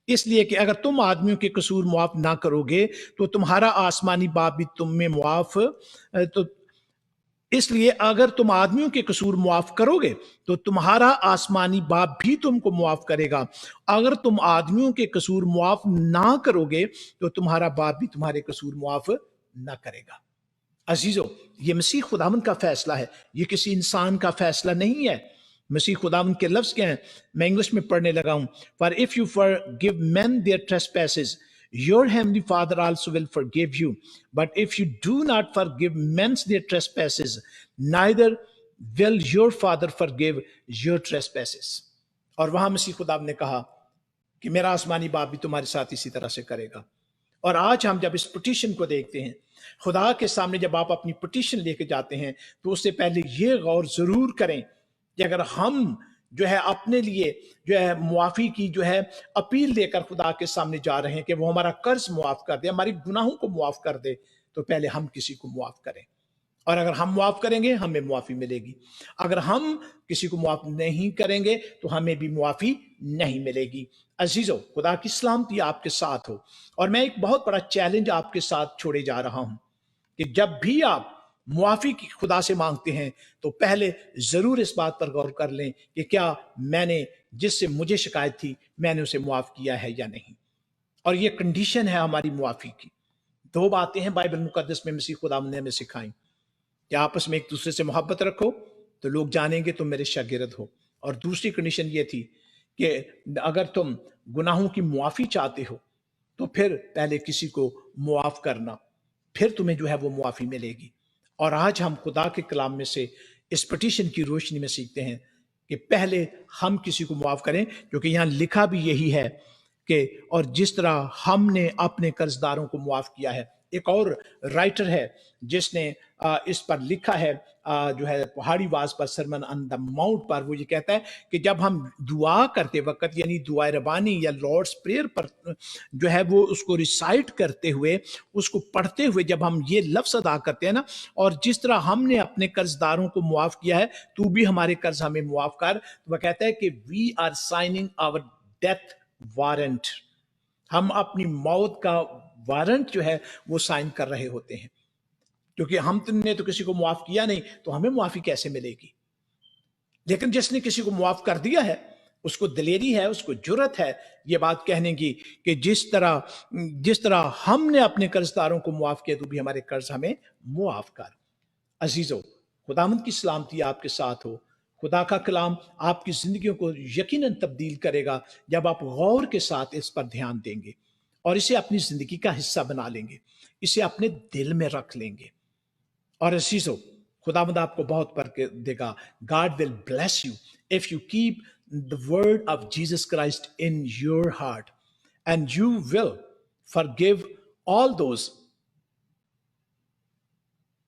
S3: اس لیے کہ اگر تم آدمیوں کے قصور معاف نہ کرو گے تو تمہارا آسمانی باپ بھی تم میں معاف تو اس لیے اگر تم آدمیوں کے قصور معاف کرو گے تو تمہارا آسمانی باپ بھی تم کو معاف کرے گا. اگر تم آدمیوں کے قصور معاف نہ کرو گے تو تمہارا باپ بھی تمہارے قصور معاف نہ کرے گا. عزیزو، یہ مسیح خداوند کا فیصلہ ہے، یہ کسی انسان کا فیصلہ نہیں ہے. مسیح خداوند کے لفظ کیا ہیں؟ میں انگلش میں پڑھنے لگا ہوں. For if you forgive men their trespasses, your heavenly Father also will forgive you. But if you do not forgive men their trespasses, neither will your Father forgive your trespasses. اور وہاں مسیح خداوند نے کہا کہ میرا آسمانی باپ بھی تمہارے ساتھ اسی طرح سے کرے گا. اور آج ہم جب اس پٹیشن کو دیکھتے ہیں، خدا کے سامنے جب آپ اپنی پٹیشن لے کے جاتے ہیں تو اس سے پہلے یہ غور ضرور کریں کہ اگر ہم
S1: جو ہے اپنے لیے جو ہے معافی کی جو ہے اپیل لے کر خدا کے سامنے جا رہے ہیں کہ وہ ہمارا قرض معاف کر دے، ہماری گناہوں کو معاف کر دے، تو پہلے ہم کسی کو معاف کریں، اور اگر ہم معاف کریں گے ہمیں معافی ملے گی، اگر ہم کسی کو معاف نہیں کریں گے تو ہمیں بھی معافی نہیں ملے گی۔ عزیزو، خدا کی سلامتی آپ کے ساتھ ہو، اور میں ایک بہت بڑا چیلنج آپ کے ساتھ چھوڑے جا رہا ہوں کہ جب بھی آپ معافی کی خدا سے مانگتے ہیں تو پہلے ضرور اس بات پر غور کر لیں کہ کیا میں نے جس سے مجھے شکایت تھی میں نے اسے معاف کیا ہے یا نہیں، اور یہ کنڈیشن ہے ہماری معافی کی۔ دو باتیں ہیں بائبل مقدس میں مسیح خدا نے ہمیں سکھائیں کہ آپس میں ایک دوسرے سے محبت رکھو تو لوگ جانیں گے تم میرے شاگرد ہو، اور دوسری کنڈیشن یہ تھی کہ اگر تم گناہوں کی معافی چاہتے ہو تو پھر پہلے کسی کو معاف کرنا، پھر تمہیں جو ہے وہ معافی ملے گی۔ اور آج ہم خدا کے کلام میں سے اس پٹیشن کی روشنی میں سیکھتے ہیں کہ پہلے ہم کسی کو معاف کریں، کیونکہ یہاں لکھا بھی یہی ہے کہ اور جس طرح ہم نے اپنے قرض داروں کو معاف کیا ہے۔ ایک اور رائٹر ہے جس نے اس پر لکھا ہے، جو ہے پہاڑی واز پر، سرمن آن دا ماؤنٹ پر، وہ یہ کہتا ہے کہ جب ہم دعا کرتے وقت یعنی دعائے ربانی یا لارڈس پریئر پر جو ہے وہ اس کو ریسائٹ کرتے ہوئے، اس کو پڑھتے ہوئے جب ہم یہ لفظ ادا کرتے ہیں نا، اور جس طرح ہم نے اپنے قرض داروں کو معاف کیا ہے تو بھی ہمارے قرض ہمیں معاف کر، تو وہ کہتا ہے کہ we are signing our death warrant, ہم اپنی موت کا وارنٹ جو ہے وہ سائن کر رہے ہوتے ہیں، کیونکہ ہم نے تو کسی کو معاف کیا نہیں تو ہمیں معافی کیسے ملے گی؟ لیکن جس نے کسی کو معاف کر دیا ہے اس کو دلیری ہے، اس کو جرت ہے یہ بات کہنے کی کہ جس طرح ہم نے اپنے قرض داروں کو معاف کیا تو بھی ہمارے قرض ہمیں معاف کر۔ عزیزو، خداوند کی سلامتی آپ کے ساتھ ہو۔ خدا کا کلام آپ کی زندگیوں کو یقیناً تبدیل کرے گا جب آپ غور کے ساتھ اس پر دھیان دیں گے اور اسے اپنی زندگی کا حصہ بنا لیں گے، اسے اپنے دل میں رکھ لیں گے۔ اور عزیزو، خداوند آپ کو بہت برکت دے گا۔ God will bless you if you keep the word of Jesus Christ in your heart, and you will forgive all those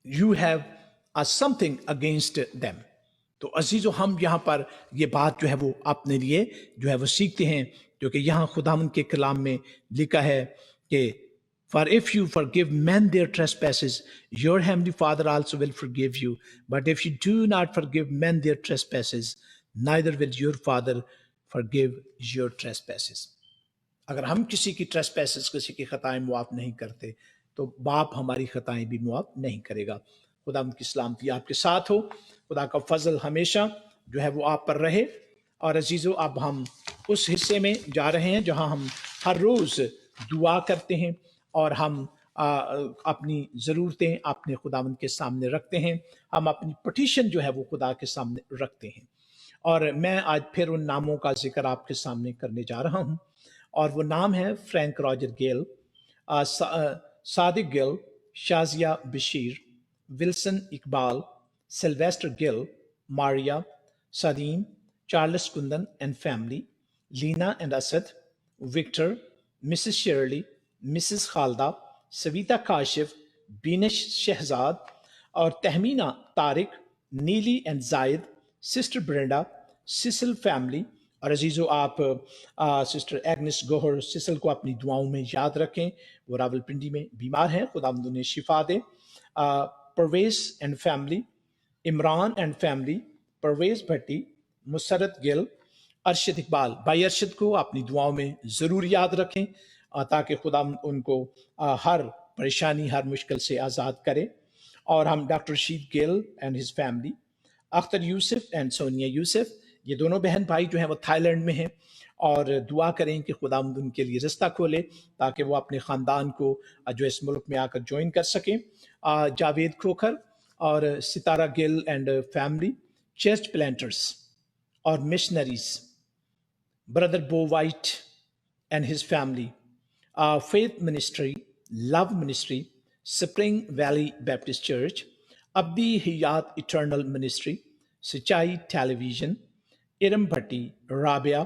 S1: you have something against them۔ تو عزیزو، ہم یہاں پر یہ بات جو ہے وہ اپنے لیے جو ہے وہ سیکھتے ہیں، کیونکہ یہاں خداوند کے کلام میں لکھا ہے کہ For if you forgive men their trespasses, your heavenly Father also will forgive you. But if you do not forgive men their trespasses, neither will your Father forgive your trespasses۔ اگر ہم کسی کی trespasses، کسی کی خطائیں معاف نہیں کرتے تو باپ ہماری خطائیں بھی معاف نہیں کرے گا۔ خدا ان کی سلامتی آپ کے ساتھ ہو، خدا کا فضل ہمیشہ جو ہے وہ آپ پر رہے۔ اور عزیزو، اب ہم اس حصے میں جا رہے ہیں جہاں ہم ہر روز دعا کرتے ہیں اور ہم اپنی ضرورتیں اپنے خداوند کے سامنے رکھتے ہیں، ہم اپنی پٹیشن جو ہے وہ خدا کے سامنے رکھتے ہیں۔ اور میں آج پھر ان ناموں کا ذکر آپ کے سامنے کرنے جا رہا ہوں، اور وہ نام ہے Frank Roger Gill, Sadiq Gill, Shazia Bashir, Wilson Iqbal, Sylvester Gill, Maria, Sadim, Charles Kundan and family, Lena and Asad, Victor, Mrs Shirley, Mrs Khalida, Savita Kashif, Benish Shahzad, اور تہمینہ طارق، نیلی اینڈ زائد، سسٹر برینڈا، سسل فیملی۔ اور عزیزو، آپ سسٹر ایگنس گوہر سسل کو اپنی دعاؤں میں یاد رکھیں، وہ راول پنڈی میں بیمار ہیں، خداوند انہیں شفا دے۔ Parvez and family, Imran and family, Parvez Bhatti, Musarrat Gill, Arshad Iqbal, بھائی ارشد کو اپنی دعاؤں میں ضرور یاد رکھیں تاکہ خدا ان کو ہر پریشانی، ہر مشکل سے آزاد کرے۔ اور ہم doctor Rashid Gill and his family, Akhtar Yousuf and Sonia Yousuf, یہ دونوں بہن بھائی جو ہیں وہ تھائی لینڈ میں ہیں، اور دعا کریں کہ خدا ان کے لیے رستہ کھولے تاکہ وہ اپنے خاندان کو جو اس ملک میں آ کر جوائن کر سکیں۔ جاوید کھوکھر اور Sitara Gill and family, church planters اور missionaries, brother Bo White and his family, faith ministry, love ministry, Spring Valley Baptist church, ابدی حیات ایٹرنل منسٹری، سچائی television, Iram Bhatti, Rabia,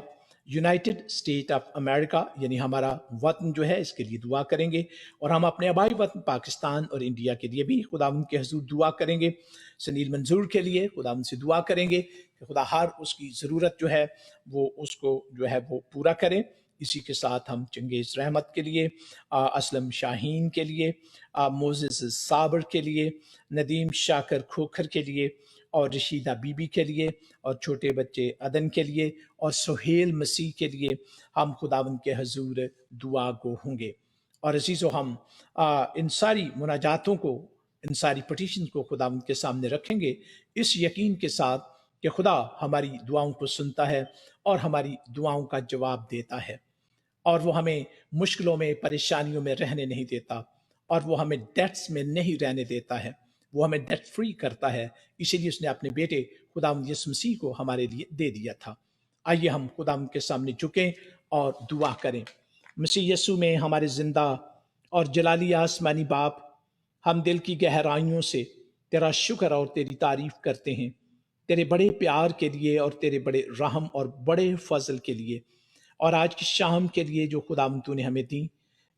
S1: United State of America یعنی ہمارا وطن جو ہے اس کے لیے دعا کریں گے، اور ہم اپنے آبائی وطن پاکستان اور انڈیا کے لیے بھی خداوند کے حضور دعا کریں گے۔ سنیل منظور کے لیے خداوند سے دعا کریں گے کہ خدا ہر اس کی ضرورت جو ہے وہ اس کو جو ہے وہ پورا کرے۔ اسی کے ساتھ ہم چنگیز رحمت کے لیے، اسلم شاہین کے لیے، موزز صابر کے لیے، ندیم شاکر کھوکھر کے لیے، اور رشیدہ بی بی کے لیے، اور چھوٹے بچے عدن کے لیے، اور سہیل مسیح کے لیے ہم خداوند کے حضور دعا گو ہوں گے۔ اور عزیزو، ہم ان ساری مناجاتوں کو، ان ساری پٹیشن کو خداوند کے سامنے رکھیں گے، اس یقین کے ساتھ کہ خدا ہماری دعاؤں کو سنتا ہے اور ہماری دعاؤں کا جواب دیتا ہے، اور وہ ہمیں مشکلوں میں، پریشانیوں میں رہنے نہیں دیتا، اور وہ ہمیں ڈیٹس میں نہیں رہنے دیتا ہے، وہ ہمیں ڈیٹ فری کرتا ہے۔ اسی لیے اس نے اپنے بیٹے خداوند یسوع مسیح کو ہمارے لیے دے دیا تھا۔ آئیے ہم خداوند کے سامنے جھکیں اور دعا کریں۔ مسیح یسوع میں ہمارے زندہ اور جلالی آسمانی باپ، ہم دل کی گہرائیوں سے تیرا شکر اور تیری تعریف کرتے ہیں، تیرے بڑے پیار کے لیے، اور تیرے بڑے رحم اور بڑے فضل کے لیے، اور آج کی شام کے لیے جو خداوند تو نے ہمیں دی،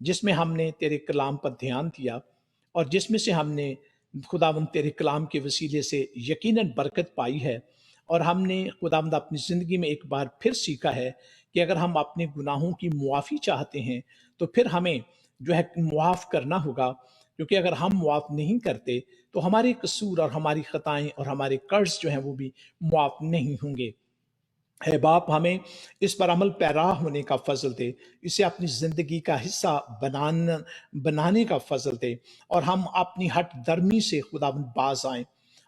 S1: جس میں ہم نے تیرے کلام پر دھیان دیا، اور جس میں سے ہم نے خداوند تیرے کلام کے وسیلے سے یقیناً برکت پائی ہے، اور ہم نے خداوند اپنی زندگی میں ایک بار پھر سیکھا ہے کہ اگر ہم اپنے گناہوں کی معافی چاہتے ہیں تو پھر ہمیں جو ہے معاف کرنا ہوگا، کیونکہ اگر ہم معاف نہیں کرتے تو ہمارے قصور اور ہماری خطائیں اور ہمارے قرض جو ہیں وہ بھی معاف نہیں ہوں گے۔ اے باپ، ہمیں اس پر عمل پیرا ہونے کا فضل دے، اسے اپنی زندگی کا حصہ بنانے کا فضل دے، اور ہم اپنی ہٹ درمی سے خداوند باز آئیں،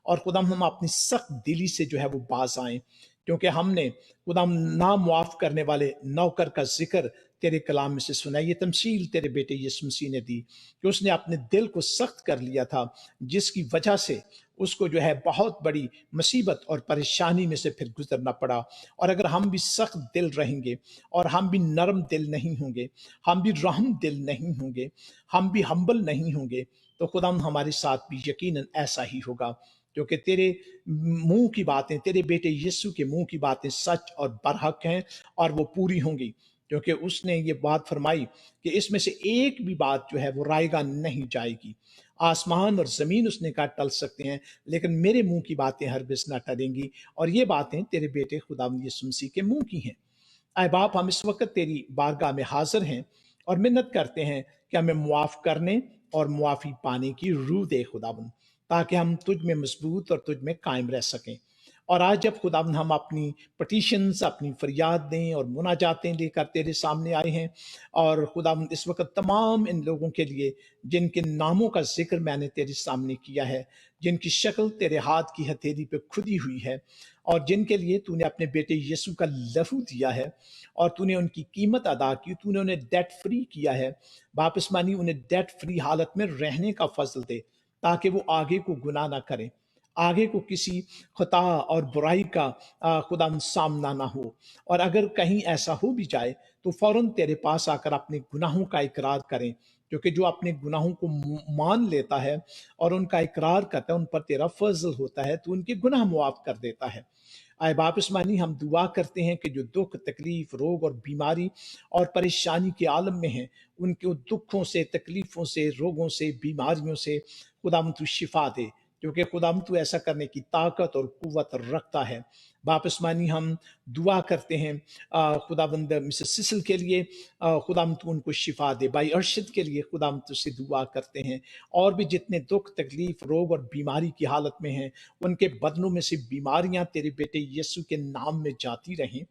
S1: اور خداوند ہم اپنی سخت دلی سے جو ہے وہ باز آئیں، کیونکہ ہم نے خداوند نا معاف کرنے والے نوکر کا ذکر تیرے کلام میں سے سنا۔ یہ تمثیل تیرے بیٹے یسوع مسیح نے دی کہ اس نے اپنے دل کو سخت کر لیا تھا، جس کی وجہ سے اس کو جو ہے بہت بڑی مصیبت اور پریشانی میں سے پھر گزرنا پڑا۔ اور اگر ہم بھی سخت دل رہیں گے، اور ہم بھی نرم دل نہیں ہوں گے، ہم بھی رحم دل نہیں ہوں گے، ہم بھی ہمبل نہیں ہوں گے، تو خدا ہمارے ساتھ بھی یقیناً ایسا ہی ہوگا، کیونکہ تیرے منہ کی باتیں، تیرے بیٹے یسوع کے منہ کی باتیں سچ اور برحق ہیں، اور وہ پوری ہوں گی، کیونکہ اس نے یہ بات فرمائی کہ اس میں سے ایک بھی بات جو ہے وہ رائے گا نہیں جائے گی۔ آسمان اور زمین اس نے کہا ٹل سکتے ہیں، لیکن میرے منہ کی باتیں ہرگز نہ ٹلیں گی، اور یہ باتیں تیرے بیٹے خداوند یسوع مسیح کے منہ کی ہیں۔ اے باپ، ہم اس وقت تیری بارگاہ میں حاضر ہیں اور منت کرتے ہیں کہ ہمیں معاف کرنے اور معافی پانے کی روح دے خداوند، تاکہ ہم تجھ میں مضبوط اور تجھ میں قائم رہ سکیں۔ اور آج جب خداوند ہم اپنی پٹیشنز، اپنی فریادیں اور مناجاتیں لے کر تیرے سامنے آئے ہیں، اور خداوند اس وقت تمام ان لوگوں کے لیے جن کے ناموں کا ذکر میں نے تیرے سامنے کیا ہے، جن کی شکل تیرے ہاتھ کی ہتھیلی پہ کھدی ہوئی ہے، اور جن کے لیے تو نے اپنے بیٹے یسوع کا لہو دیا ہے، اور تو نے ان کی قیمت ادا کی، تو نے انہیں ڈیٹ فری کیا ہے، باپ اسمانی انہیں ڈیٹ فری حالت میں رہنے کا فضل دے، تاکہ وہ آگے کو گناہ نہ کریں، آگے کو کسی خطا اور برائی کا خدا سامنا نہ ہو، اور اگر کہیں ایسا ہو بھی جائے تو فوراً تیرے پاس آ کر اپنے گناہوں کا اقرار کریں، کیونکہ جو اپنے گناہوں کو مان لیتا ہے اور ان کا اقرار کرتا ہے، ان پر تیرا فضل ہوتا ہے، تو ان کے گناہ معاف کر دیتا ہے۔ اے باپ اسمانی، ہم دعا کرتے ہیں کہ جو دکھ، تکلیف، روگ اور بیماری اور پریشانی کے عالم میں ہیں، ان کے دکھوں سے، تکلیفوں سے، روگوں سے، بیماریوں سے خداوند تو شفا دے، کیونکہ خداوند تو ایسا کرنے کی طاقت اور قوت رکھتا ہے۔ باپ اسمانی، ہم دعا کرتے ہیں خداوند مسز سسل کے لیے، خداوند تو ان کو شفا دے۔ بھائی ارشد کے لیے خداوند تو سے دعا کرتے ہیں، اور بھی جتنے دکھ، تکلیف، روگ اور بیماری کی حالت میں ہیں، ان کے بدنوں میں سے بیماریاں تیرے بیٹے یسوع کے نام میں جاتی رہیں،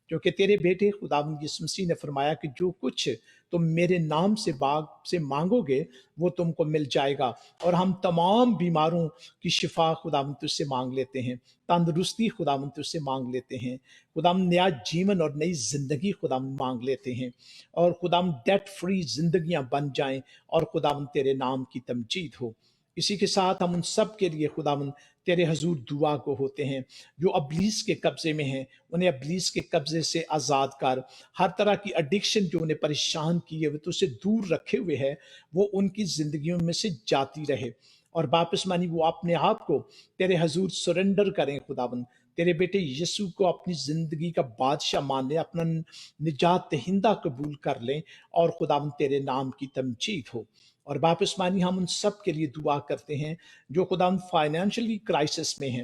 S1: کیونکہ تیرے بیٹے خداوند یسوع مسیح نے فرمایا کہ جو کچھ تم میرے نام سے باغ سے مانگو گے وہ تم کو مل جائے گا، اور ہم تمام بیماروں کی شفا خداوند تجھ سے مانگ لیتے ہیں، تندرستی خداوند تجھ سے مانگ لیتے ہیں، خداوند نیا جیون اور نئی زندگی خداوند مانگ لیتے ہیں، اور خداوند ڈیٹ فری زندگیاں بن جائیں، اور خداوند تیرے نام کی تمجید ہو۔ اسی کے ساتھ ہم ان سب کے لیے خداوند تیرے حضور دعا کو ہوتے ہیں جو ابلیس کے قبضے میں ہیں، انہیں ابلیس کے قبضے سے آزاد کر، ہر طرح کی ایڈکشن جو انہیں پریشان کیے ہوئے تو اسے دور رکھے ہوئے ہے، وہ ان کی زندگیوں میں سے جاتی رہے، اور واپس مانی وہ اپنے آپ کو تیرے حضور سرنڈر کریں خداوند، تیرے بیٹے یسوع کو اپنی زندگی کا بادشاہ مان لیں، اپنا نجات دہندہ قبول کر لیں، اور خداوند تیرے نام کی تمجید ہو۔ اور باپ اسمانی، ہم ان سب کے لیے دعا کرتے ہیں جو خداوند فائنینشلی کرائسس میں ہیں،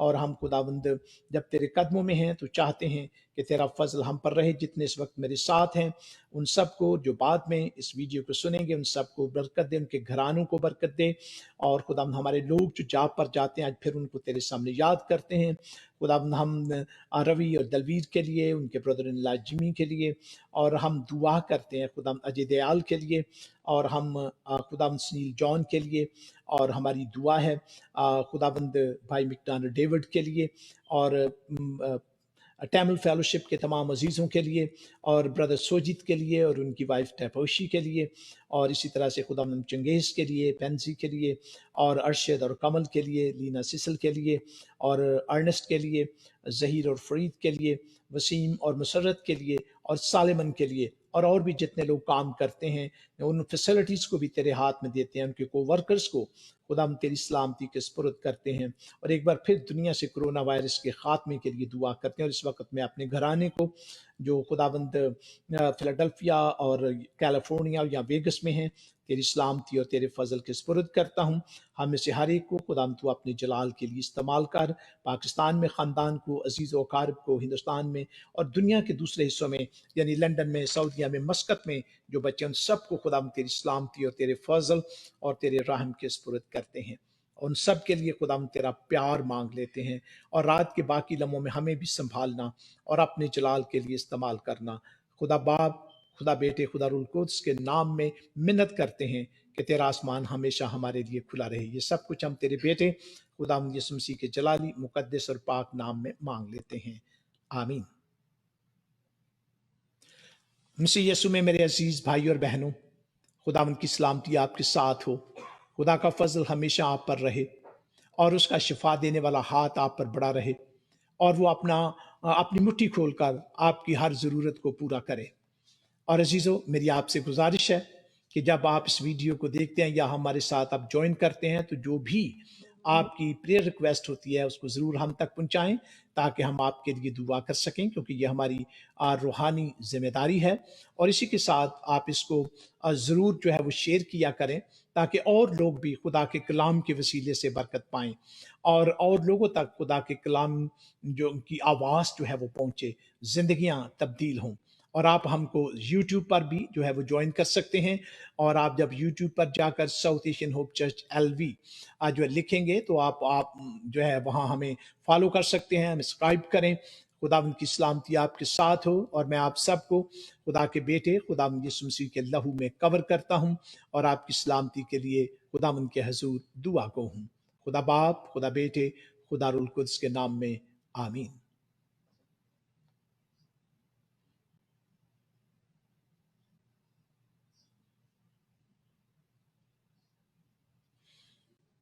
S1: اور ہم خداوند جب تیرے قدموں میں ہیں تو چاہتے ہیں کہ تیرا فضل ہم پر رہے. جتنے اس وقت میرے ساتھ ہیں ان سب کو جو بعد میں اس ویڈیو کو سنیں گے ان سب کو برکت دے, ان کے گھرانوں کو برکت دے. اور خداوند ہمارے لوگ جو جاب پر جاتے ہیں آج پھر ان کو تیرے سامنے یاد کرتے ہیں. خداوند ہم روی اور دلویر کے لیے, ان کے برادر ان لا جمی کے لیے, اور ہم دعا کرتے ہیں خداوند اجے دیال کے لیے, اور ہم خداوند سنیل جان کے لیے, اور ہماری دعا ہے خداوند بھائی مکڈانر ڈیوڈ کے لیے, اور ٹیمل فیلوشپ کے تمام عزیزوں کے لیے, اور برادر سوجیت کے لیے اور ان کی وائف ٹیپوشی کے لیے, اور اسی طرح سے خداوند چنگیز کے لیے, پینزی کے لیے, اور ارشد اور کمل کے لیے, لینا سسل کے لیے, اور ارنسٹ کے لیے, ظہیر اور فرید کے لیے, وسیم اور مسرت کے لیے, اور سالمن کے لیے, اور بھی جتنے لوگ کام کرتے ہیں ان فیسلٹیز کو بھی تیرے ہاتھ میں دیتے ہیں, ان کے کو ورکرز کو خدا ہم تیری سلامتی کے سپرد کرتے ہیں. اور ایک بار پھر دنیا سے کرونا وائرس کے خاتمے کے لیے دعا کرتے ہیں. اور اس وقت میں اپنے گھرانے کو جو خداوند فلاڈلفیا اور کیلیفورنیا یا ویگس میں ہیں تیری سلامتی اور تیرے فضل کے سپرد کرتا ہوں. ہم میں سے ہر ایک کو خداوند تو اپنے جلال کے لیے استعمال کر. پاکستان میں خاندان کو, عزیز و اقارب کو, ہندوستان میں اور دنیا کے دوسرے حصوں میں یعنی لندن میں, سعودیہ میں, مسقط میں جو بچے ان سب کو خداوند تیری سلامتی اور تیرے فضل اور تیرے رحم کے سپرد کرتے ہیں. ان سب کے لیے خداوند تیرا پیار مانگ لیتے ہیں, اور رات کے باقی لمحوں میں ہمیں بھی سنبھالنا اور اپنے جلال کے لیے استعمال کرنا. خدا باپ, خدا بیٹے, خدا روح القدس کے نام میں منت کرتے ہیں کہ تیرا آسمان ہمیشہ ہمارے لیے کھلا رہے. یہ سب کچھ ہم تیرے بیٹے خداوند یسوع مسیح کے جلالی, مقدس اور پاک نام میں مانگ لیتے ہیں, آمین. مسیح یسوع میں میرے عزیز بھائی اور بہنوں, خداوند کی سلامتی آپ کے ساتھ ہو. خدا کا فضل ہمیشہ آپ پر رہے, اور اس کا شفا دینے والا ہاتھ آپ پر بڑا رہے, اور وہ اپنی مٹھی کھول کر آپ کی ہر ضرورت کو پورا کرے. اور عزیزو, میری آپ سے گزارش ہے کہ جب آپ اس ویڈیو کو دیکھتے ہیں یا ہمارے ساتھ آپ جوائن کرتے ہیں تو جو بھی آپ کی پریئر ریکویسٹ ہوتی ہے اس کو ضرور ہم تک پہنچائیں تاکہ ہم آپ کے لیے دعا کر سکیں, کیونکہ یہ ہماری روحانی ذمہ داری ہے. اور اسی کے ساتھ آپ اس کو ضرور جو ہے وہ شیئر کیا کریں تاکہ اور لوگ بھی خدا کے کلام کے وسیلے سے برکت پائیں, اور لوگوں تک خدا کے کلام جو ان کی آواز جو ہے وہ پہنچے, زندگیاں تبدیل ہوں. اور آپ ہم کو یوٹیوب پر بھی جو ہے وہ جوائن کر سکتے ہیں, اور آپ جب یوٹیوب پر جا کر south Asian hope church LV جو ہے لکھیں گے تو آپ جو ہے وہاں ہمیں فالو کر سکتے ہیں, ہمیں سبسکرائب کریں. خداوند کی سلامتی آپ کے ساتھ ہو, اور میں آپ سب کو خدا کے بیٹے خداوند یسوع مسیح کے لہو میں کور کرتا ہوں, اور آپ کی سلامتی کے لیے خداوند کے حضور دعا گو ہوں. خدا باپ, خدا بیٹے, خدا روح القدس کے نام میں, آمین.